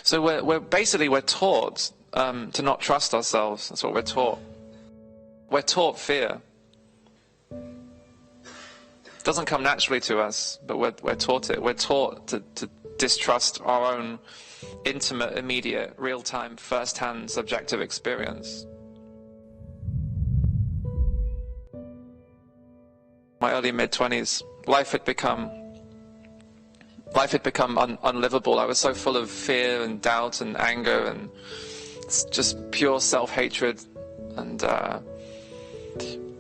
So we're taught to not trust ourselves. That's what we're taught. We're taught fear. It doesn't come naturally to us, but we're taught it. We're taught to distrust our own intimate, immediate, real-time, first-hand, subjective experience. My early mid-20s, life had become unlivable. I was so full of fear and doubt and anger and just pure self-hatred and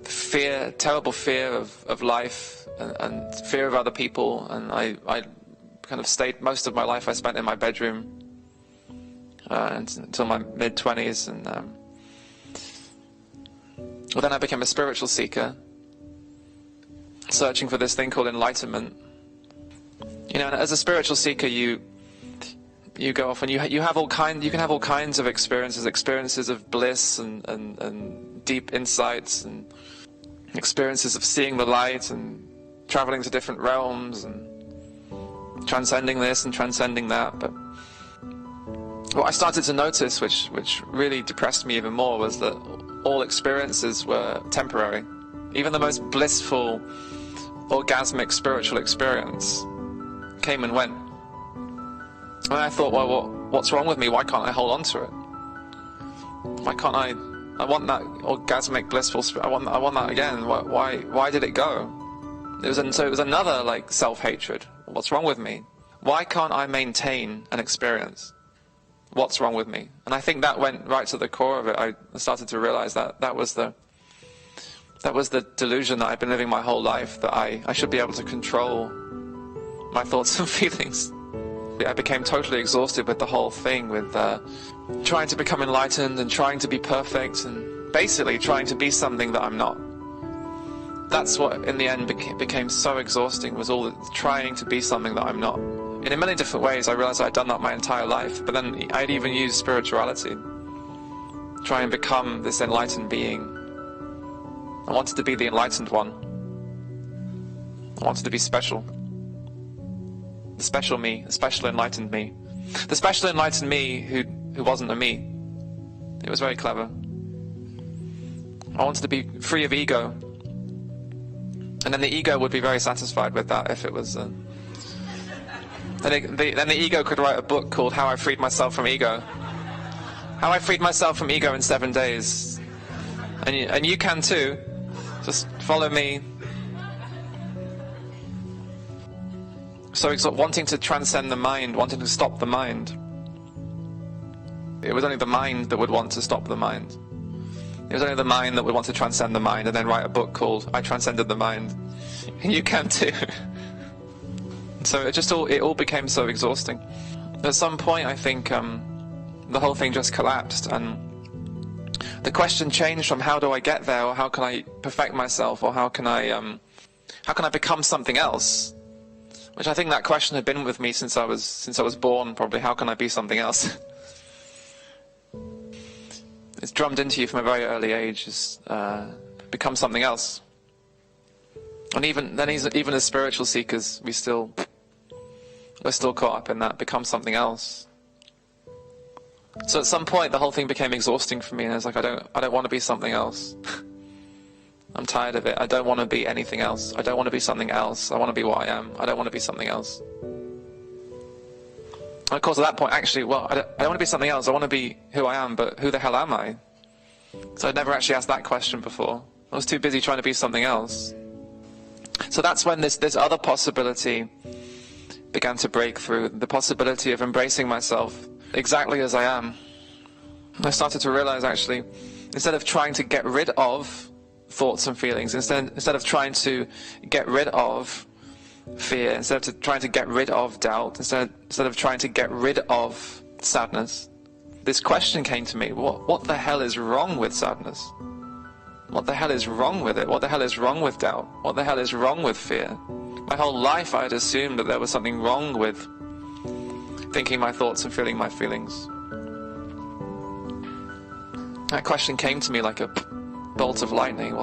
fear, terrible fear of life and fear of other people. And I kind of stayed, most of my life I spent in my bedroom until my mid-20s. And well, then I became a spiritual seeker, searching for this thing called enlightenment. You know, and as a spiritual seeker, you go off and you can have all kinds of experiences of bliss and deep insights, and experiences of seeing the light and traveling to different realms and transcending this and transcending that. But what I started to notice, which really depressed me even more, was that all experiences were temporary. Even the most blissful, orgasmic spiritual experience came and went. And I thought, well, what's wrong with me? Why can't I hold on to it? Why can't I want that orgasmic, blissful spirit. I want that again. Why did it go? So it was another, like, self-hatred. What's wrong with me? Why can't I maintain an experience? What's wrong with me? And I think that went right to the core of it. I started to realize that was the delusion that I've been living my whole life, that I should be able to control my thoughts and feelings. I became totally exhausted with the whole thing, with trying to become enlightened and trying to be perfect and basically trying to be something that I'm not. That's what in the end became so exhausting, was all trying to be something that I'm not. In a million different ways I realized I'd done that my entire life, but then I'd even used spirituality, try and become this enlightened being. I wanted to be the enlightened one. I wanted to be special. The special me, the special enlightened me. The special enlightened me who wasn't a me. It was very clever. I wanted to be free of ego. And then the ego would be very satisfied with that if it was... Then the ego could write a book called How I Freed Myself from Ego. How I Freed Myself from Ego in 7 days. And you can too. Just follow me. So wanting to transcend the mind, wanting to stop the mind. It was only the mind that would want to stop the mind. It was only the mind that would want to transcend the mind and then write a book called I Transcended the Mind. And you can too. So it all became so exhausting. At some point I think the whole thing just collapsed, and the question changed from how do I get there, or how can I perfect myself, or how can I become something else? Which I think that question had been with me since I was born, probably. How can I be something else? It's drummed into you from a very early age, is become something else. And even as spiritual seekers, we're still caught up in that, become something else. So at some point the whole thing became exhausting for me, and I was like, I don't want to be something else. I'm tired of it. I don't want to be anything else. I don't want to be something else. I want to be what I am. I don't want to be something else. And of course at that point, actually, well, I don't want to be something else. I want to be who I am, but who the hell am I? So I'd never actually asked that question before. I was too busy trying to be something else. So that's when this other possibility began to break through, the possibility of embracing myself exactly as I am. I started to realize, actually, instead of trying to get rid of thoughts and feelings, instead of trying to get rid of fear, instead of trying to get rid of doubt, instead of trying to get rid of sadness, this question came to me: what the hell is wrong with sadness? What the hell is wrong with it? What the hell is wrong with doubt? What the hell is wrong with fear? My whole life I had assumed that there was something wrong with thinking my thoughts and feeling my feelings. That question came to me like a bolt of lightning.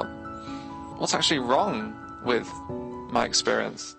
What's actually wrong with my experience?